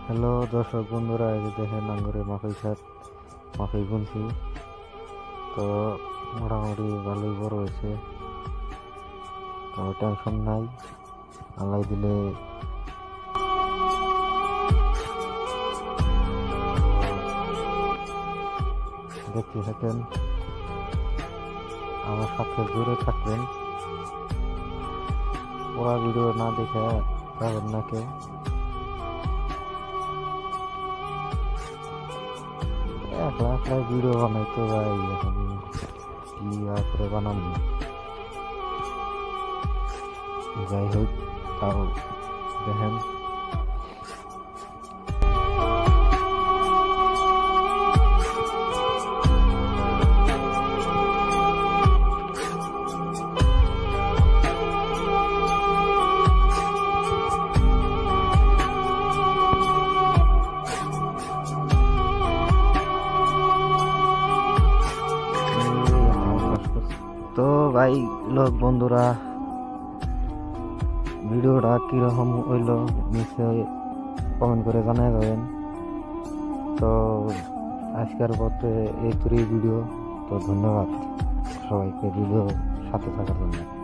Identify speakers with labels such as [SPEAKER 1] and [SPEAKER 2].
[SPEAKER 1] Hello দর্শক বন্ধুরা, এই যে দেখেন আঙ্গুরে মাকই বুনছি। তো মোটামুটি ভালোই বড় হয়েছে, তো টেনশন নাই। আল্লাহ দিলে দেখতে থাকেন, আমার সাথে জুড়ে থাকবেন। পুরা ভিডিও না দেখে যাবেন না কেউ। একলা একলা ভিডিও বানাইতে ভাই এখন কি আর করে বানাবো। যাই হোক, তাও দেখেন। তো ভাই লোক বন্ধুরা, ভিডিওটা কিরকম হইলো নিশ্চয় কমেন্ট করে জানাই যাবেন। তো আজকের পথে এই ভিডিও। তো ধন্যবাদ সবাইকে ভিডিও সাথে থাকার জন্য।